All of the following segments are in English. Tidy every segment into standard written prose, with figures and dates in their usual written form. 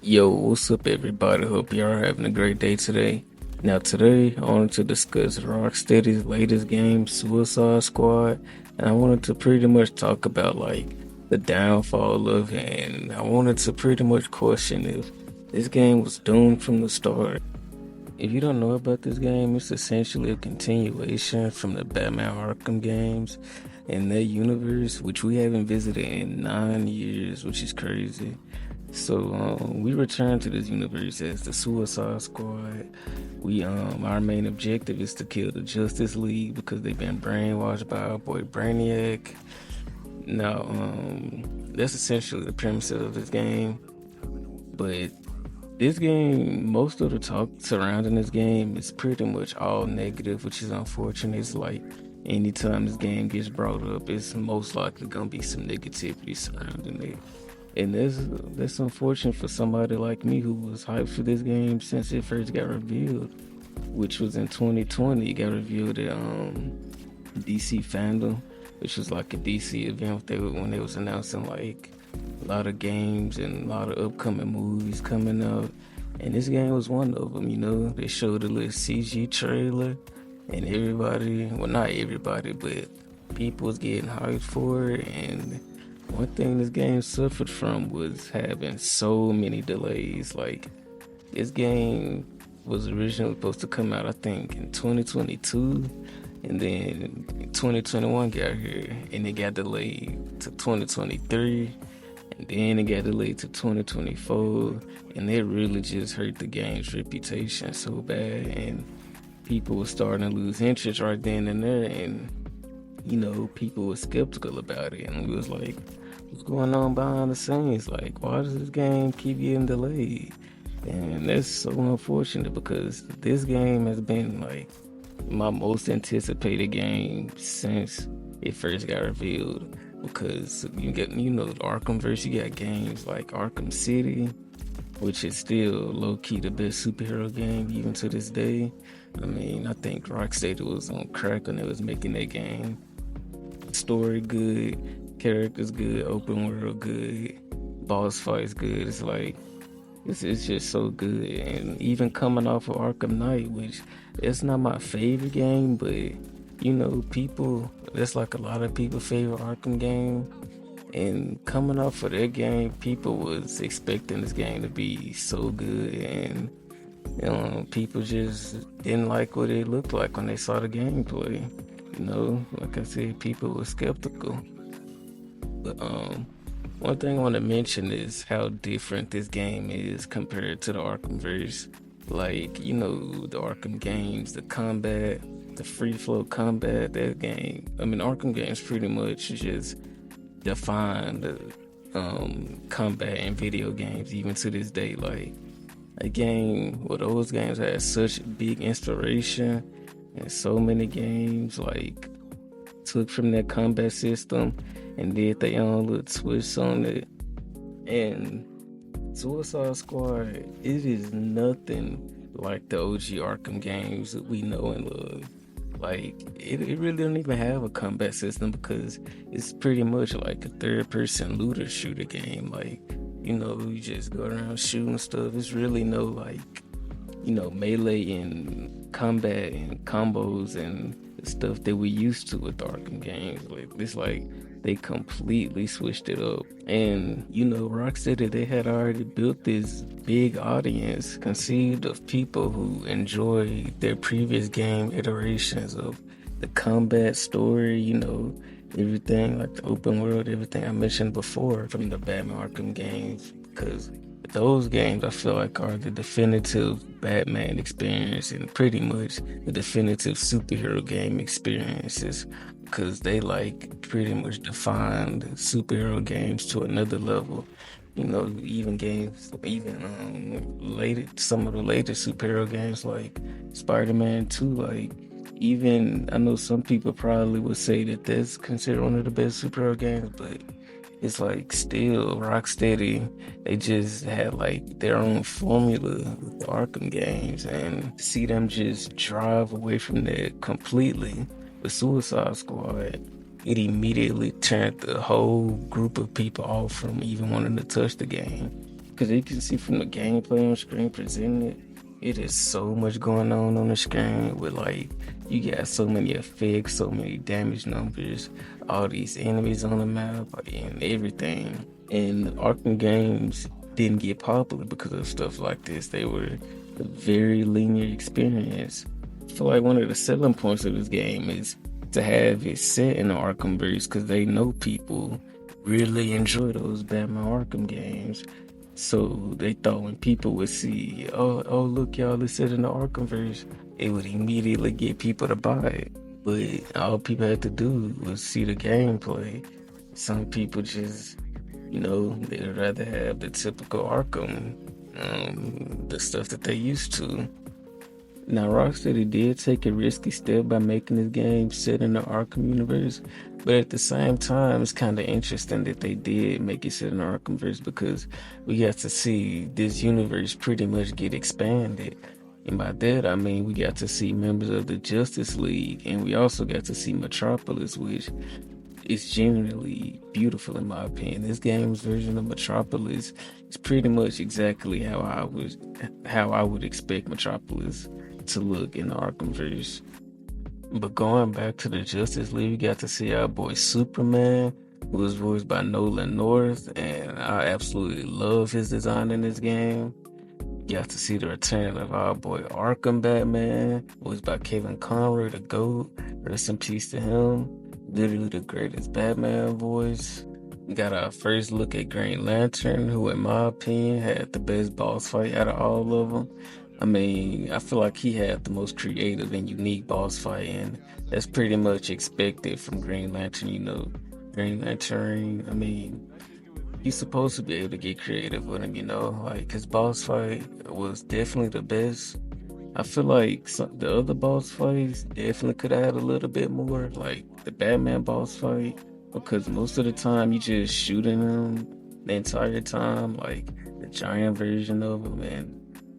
Yo, what's up, everybody? Hope y'all are having a great day today. Now, today, I wanted to discuss Rocksteady's latest game, Suicide Squad, and I wanted to pretty much talk about the downfall of it, and I wanted to pretty much question if this game was doomed from the start. If you don't know about this game, it's essentially a continuation from the Batman Arkham games in that universe, which we haven't visited in 9 years, which is crazy. So we return to this universe as the Suicide Squad. Our main objective is to kill the Justice League because they've been brainwashed by our boy Brainiac. Now, that's essentially the premise of this game. But this game, most of the talk surrounding this game is pretty much all negative, which is unfortunate. It's like anytime this game gets brought up, it's most likely gonna be some negativity surrounding it. And that's unfortunate for somebody like me who was hyped for this game since it first got revealed, which was in 2020. It got revealed at DC Fandom, which was like a DC event when they was announcing like a lot of games and a lot of upcoming movies coming out. And this game was one of them. They showed a little CG trailer, and everybody, well, not everybody, but people was getting hyped for it. And one thing this game suffered from was having so many delays. Like, this game was originally supposed to come out, I think, in 2022, and then 2021 got here, and it got delayed to 2023, and then it got delayed to 2024, and it really just hurt the game's reputation so bad, and people were starting to lose interest right then and there, and people were skeptical about it, and we was like, what's going on behind the scenes? Like, why does this game keep getting delayed? And that's so unfortunate because this game has been like my most anticipated game since it first got revealed. Because you get, the Arkhamverse, you got games like Arkham City, which is still low-key the best superhero game even to this day. I mean, I think Rocksteady was on crack when they was making that game. Story good, characters good, open world good, boss fights good. It's like it's just so good. And even coming off of Arkham Knight, which it's not my favorite game, but people, that's like a lot of people's favorite Arkham game. And coming off of that game, people was expecting this game to be so good, and people just didn't like what it looked like when they saw the gameplay. Like I said, people were skeptical. But one thing I want to mention is how different this game is compared to the Arkhamverse. Like, the Arkham games, the combat, the free flow combat, that game. I mean, Arkham games pretty much just define the combat in video games even to this day. Like, a game where those games had such big inspiration, and so many games like took from that combat system and did their own little twist on it. And Suicide Squad, it is nothing like the OG Arkham games that we know and love. Like, it really don't even have a combat system because it's pretty much like a third-person looter shooter game. Like, you just go around shooting stuff. It's really no, like, melee and combat and combos and stuff that we used to with Arkham games. Like, it's like they completely switched it up. And Rocksteady, they had already built this big audience conceived of people who enjoy their previous game iterations of the combat story, everything like the open world, everything I mentioned before from the Batman Arkham games. Because those games, I feel like, are the definitive Batman experience and pretty much the definitive superhero game experiences, because they pretty much defined superhero games to another level. Even games, some of the latest superhero games like Spider-Man 2, like, even I know some people probably would say that that's considered one of the best superhero games, but it's like still Rocksteady, they just had like their own formula with the Arkham games, and to see them just drive away from that completely with Suicide Squad, it immediately turned the whole group of people off from even wanting to touch the game. because you can see from the gameplay on screen presented, it is so much going on the screen with like you got so many effects, so many damage numbers, all these enemies on the map, and everything. And Arkham games didn't get popular because of stuff like this. They were a very linear experience. I feel like one of the selling points of this game is to have it set in the Arkhamverse because they know people really enjoy those Batman Arkham games. So they thought when people would see, oh, look, y'all, it's set in the Arkhamverse, it would immediately get people to buy it. But all people had to do was see the gameplay. Some people just, they'd rather have the typical Arkham, the stuff that they used to. Now, Rocksteady did take a risky step by making this game set in the Arkham universe, but at the same time, it's kind of interesting that they did make it set in the Arkhamverse because we got to see this universe pretty much get expanded. And by that, I mean we got to see members of the Justice League, and we also got to see Metropolis, which is genuinely beautiful in my opinion. This game's version of Metropolis is pretty much exactly how I would expect Metropolis to look in the Arkhamverse. But going back to the Justice League, we got to see our boy Superman, who was voiced by Nolan North, and I absolutely love his design in this game. Got to see the return of our boy Arkham Batman, voiced by Kevin Conroy, the GOAT. Rest in peace to him. Literally the greatest Batman voice. We got our first look at Green Lantern, who in my opinion had the best boss fight out of all of them. I mean, I feel like he had the most creative and unique boss fight, and that's pretty much expected from Green Lantern, Green Lantern, I mean, you're supposed to be able to get creative with him, like his boss fight was definitely the best. I feel like the other boss fights definitely could have had a little bit more, like the Batman boss fight, because most of the time you just shooting him the entire time, like the giant version of him, and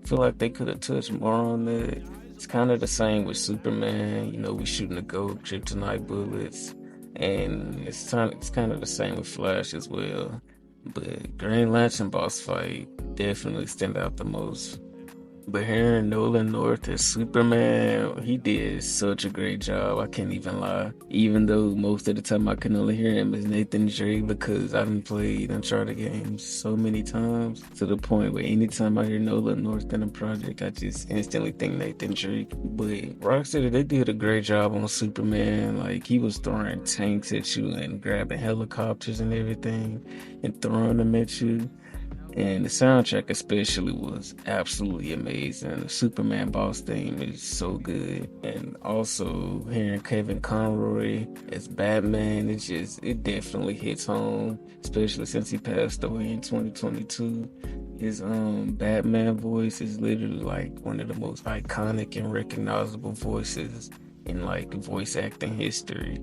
I feel like they could have touched more on that. It's kind of the same with Superman, we shooting the gold kryptonite bullets, and it's kind of the same with Flash as well. But Green Lantern boss fight definitely stand out the most. But hearing Nolan North as Superman, he did such a great job. I can't even lie. Even though most of the time I can only hear him as Nathan Drake because I've played Uncharted games so many times to the point where anytime I hear Nolan North in a project, I just instantly think Nathan Drake. But Rocksteady, they did a great job on Superman. Like, he was throwing tanks at you and grabbing helicopters and everything and throwing them at you. And the soundtrack especially was absolutely amazing. The Superman boss theme is so good. And also hearing Kevin Conroy as Batman, it definitely hits home, especially since he passed away in 2022. His Batman voice is literally like one of the most iconic and recognizable voices in like voice acting history.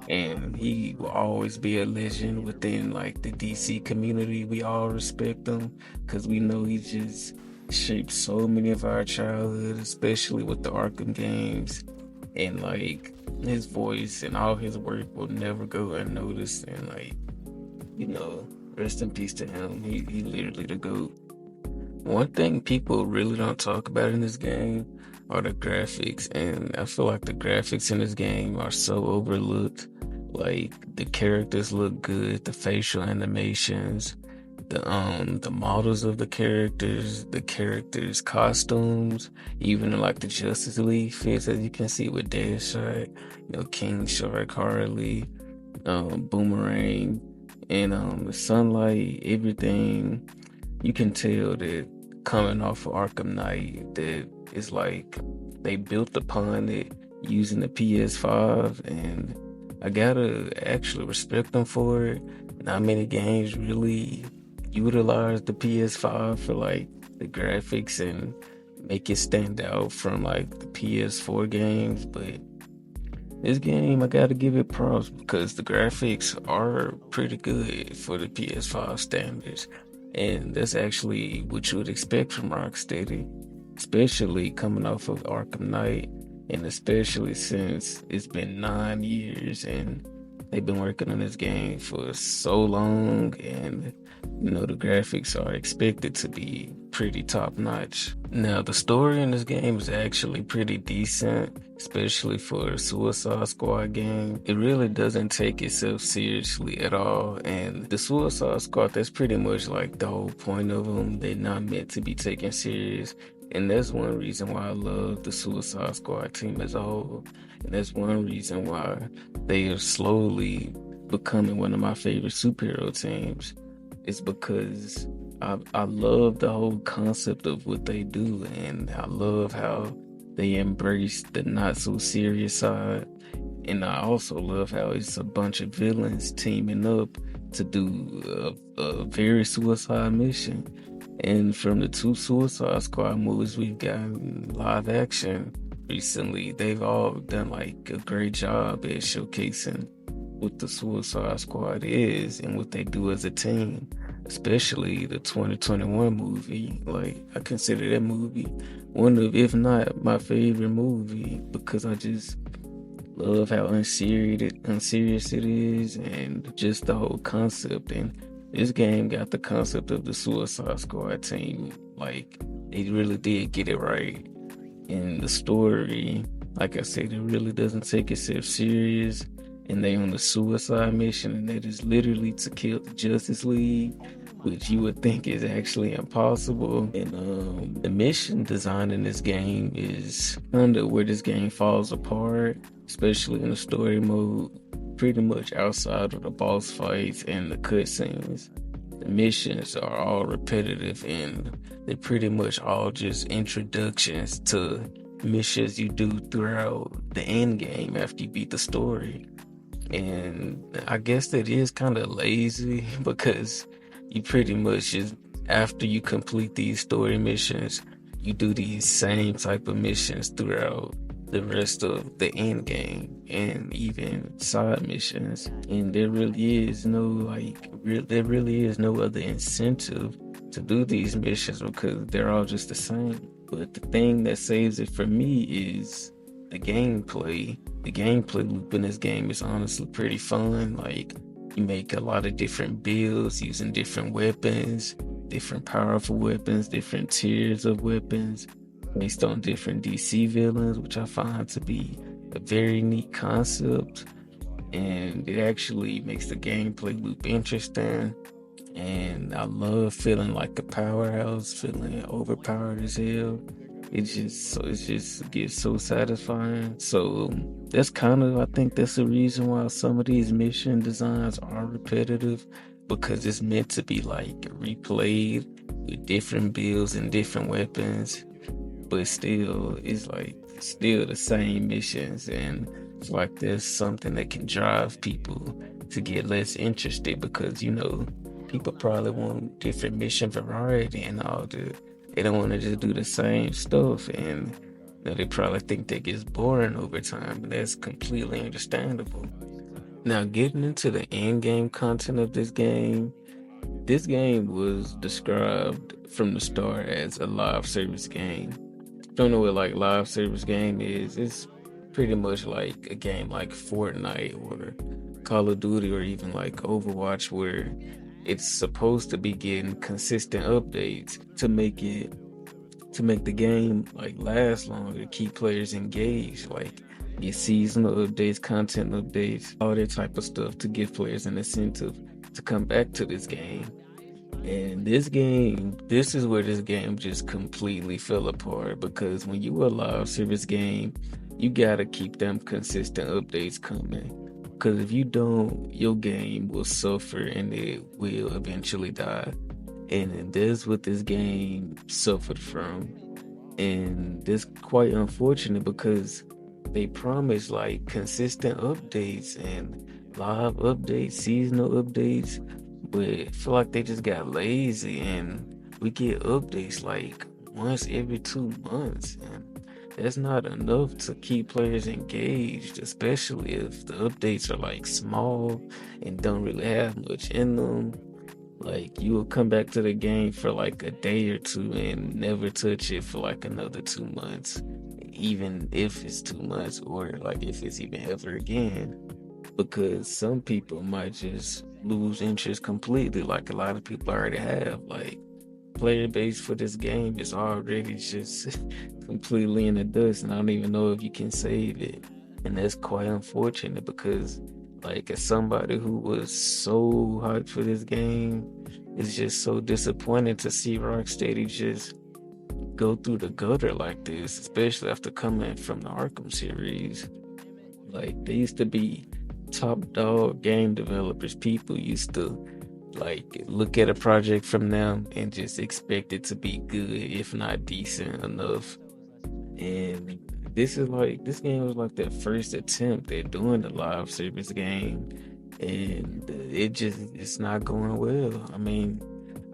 And he will always be a legend within like the DC community. We all respect him because we know he just shaped so many of our childhood, especially with the Arkham games. And like his voice and all his work will never go unnoticed. And like, rest in peace to him. He literally the GOAT. One thing people really don't talk about in this game are the graphics, and I feel like the graphics in this game are so overlooked. Like, the characters look good, the facial animations, the models of the characters' costumes, even in like the Justice League fits, as you can see with Deadshot, King Shark, Harley, Boomerang, and the sunlight, everything. You can tell that coming off of Arkham Knight, that it's like they built upon it using the PS5, and I gotta actually respect them for it. Not many games really utilize the PS5 for like the graphics and make it stand out from like the PS4 games, but this game, I gotta give it props because the graphics are pretty good for the PS5 standards. And that's actually what you would expect from Rocksteady, especially coming off of Arkham Knight, and especially since it's been 9 years and they've been working on this game for so long, and the graphics are expected to be pretty top notch. Now, the story in this game is actually pretty decent, especially for a Suicide Squad game. It really doesn't take itself seriously at all, and the Suicide Squad, that's pretty much like the whole point of them. They're not meant to be taken serious, and that's one reason why I love the Suicide Squad team as a whole, and that's one reason why they are slowly becoming one of my favorite superhero teams. It's because I love the whole concept of what they do, and I love how they embrace the not so serious side. And I also love how it's a bunch of villains teaming up to do a very suicide mission. And from the two Suicide Squad movies we've gotten live action recently, they've all done like a great job at showcasing what the Suicide Squad is and what they do as a team. Especially the 2021 movie. Like, I consider that movie one of, if not my favorite movie, because I just love how unserious it is, and just the whole concept. And this game got the concept of the Suicide Squad team. Like, they really did get it right. And the story, like I said, it really doesn't take itself serious. And they on the suicide mission, and that is literally to kill the Justice League, which you would think is actually impossible. And the mission design in this game is kind of where this game falls apart, especially in the story mode. Pretty much outside of the boss fights and the cutscenes, the missions are all repetitive, and they're pretty much all just introductions to missions you do throughout the end game after you beat the story. And I guess that is kind of lazy, because you pretty much just, after you complete these story missions, you do these same type of missions throughout the rest of the end game and even side missions. And there really is no other incentive to do these missions, because they're all just the same. But the thing that saves it for me is the gameplay. The gameplay loop in this game is honestly pretty fun. Like, you make a lot of different builds using different weapons, different powerful weapons, different tiers of weapons based on different DC villains, which I find to be a very neat concept. And it actually makes the gameplay loop interesting. And I love feeling like a powerhouse, feeling overpowered as hell. It just gets so satisfying. So that's I think that's the reason why some of these mission designs are repetitive, because it's meant to be like replayed with different builds and different weapons, but still it's like still the same missions. And it's like there's something that can drive people to get less interested, because people probably want different mission variety and all that. They don't want to just do the same stuff, and they probably think that gets boring over time, and that's completely understandable. Now, getting into the end game content of this game was described from the start as a live service game. Don't know what like live service game is. It's pretty much like a game like Fortnite or Call of Duty or even like Overwatch, where it's supposed to be getting consistent updates to make the game like last longer, keep players engaged, like get seasonal updates, content updates, all that type of stuff to give players an incentive to come back to this game. And this is where this game just completely fell apart, because when you a live service game, you gotta keep them consistent updates coming. Because if you don't, your game will suffer and it will eventually die. And that's what this game suffered from. And that's quite unfortunate, because they promised like consistent updates and live updates, seasonal updates, but I feel like they just got lazy, and we get updates like once every 2 months. And that's not enough to keep players engaged, especially if the updates are like small and don't really have much in them. Like, you will come back to the game for like a day or two and never touch it for like another 2 months, even if it's 2 months, or like if it's even ever again. because some people might just lose interest completely, like a lot of people already have. Like, player base for this game is already just completely in the dust, and I don't even know if you can save it. And that's quite unfortunate because, like, as somebody who was so hyped for this game, it's just so disappointing to see Rocksteady just go through the gutter like this, especially after coming from the Arkham series. Like, they used to be top dog game developers. People used to like look at a project from them and just expect it to be good, if not decent enough. And this game was like their first attempt at doing the live service game, and it's not going well. I mean,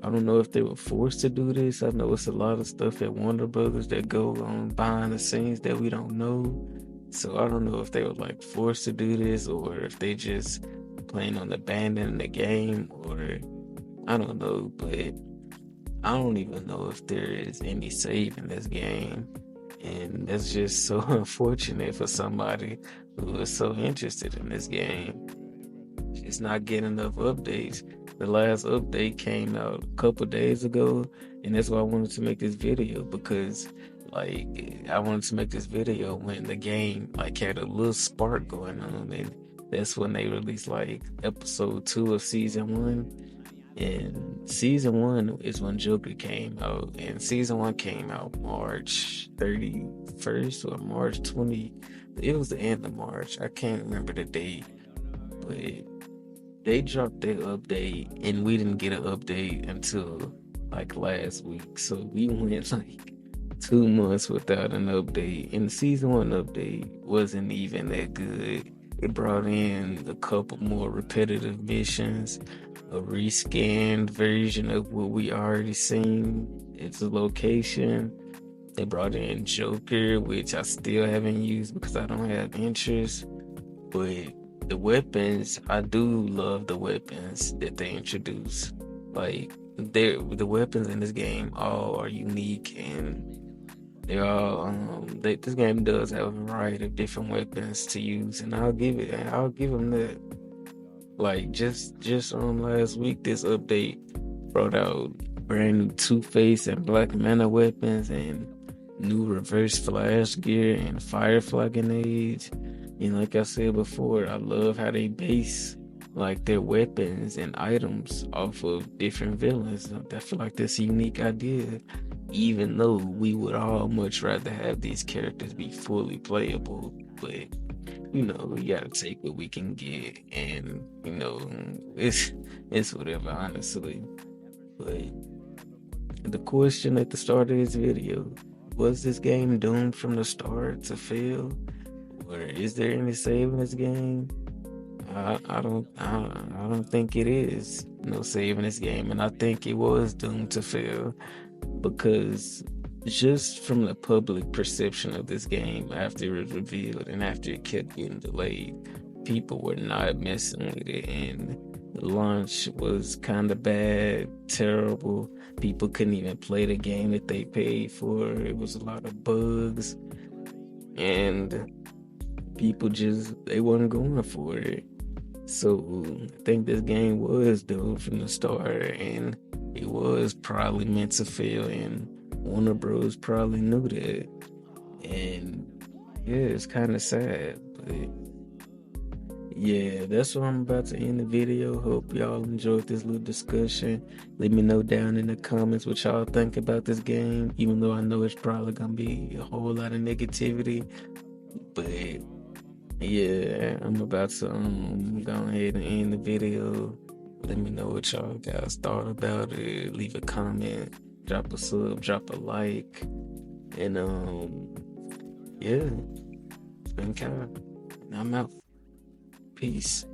I don't know if they were forced to do this. I know it's a lot of stuff at Warner Brothers that go on behind the scenes that we don't know. So I don't know if they were like forced to do this or if they just plan on abandoning the game, or I don't know, but I don't even know if there is any save in this game. And that's just so unfortunate for somebody who is so interested in this game. It's not getting enough updates. The last update came out a couple days ago, and that's why I wanted to make this video, because like I wanted to make this video when the game like had a little spark going on, and that's when they released like episode 2 of season 1. And season 1 is when Joker came out, and season 1 came out March 31st or March 20. It was the end of March. I can't remember the date, but they dropped their update, and we didn't get an update until like last week. So we went like 2 months without an update, and the season 1 update wasn't even that good. It brought in a couple more repetitive missions, a rescanned version of what we already seen. It's a location. They brought in Joker, which I still haven't used because I don't have interest. But the weapons, I do love the weapons that they introduce. Like, the weapons in this game all are unique, and they're all this game does have a variety of different weapons to use, and I'll give them that. Like, just last week, this update brought out brand new Two-Face and Black Mana weapons, and new reverse flash gear and firefly grenades. And like I said before, I love how they base like their weapons and items off of different villains. I feel like that's a unique idea, even though we would all much rather have these characters be fully playable. But we gotta take what we can get, and it's whatever, honestly. But the question at the start of this video: was this game doomed from the start to fail, or is there any save in this game? I don't think it is no save in this game, and I think it was doomed to fail because just from the public perception of this game after it was revealed and after it kept getting delayed, people were not messing with it, and the launch was kind of bad, terrible. People couldn't even play the game that they paid for. It was a lot of bugs, and people they wasn't going for it. So I think this game was doomed from the start, and it was probably meant to fail, and Warner Bros. Probably knew that. And yeah, it's kind of sad, but yeah, that's where I'm about to end the video. Hope y'all enjoyed this little discussion. Let me know down in the comments what y'all think about this game, even though I know it's probably gonna be a whole lot of negativity. But yeah, I'm about to go ahead and end the video. Let me know what y'all guys thought about it. Leave a comment, drop a sub, drop a like, and yeah, it's been Kyle, and I'm out. Peace.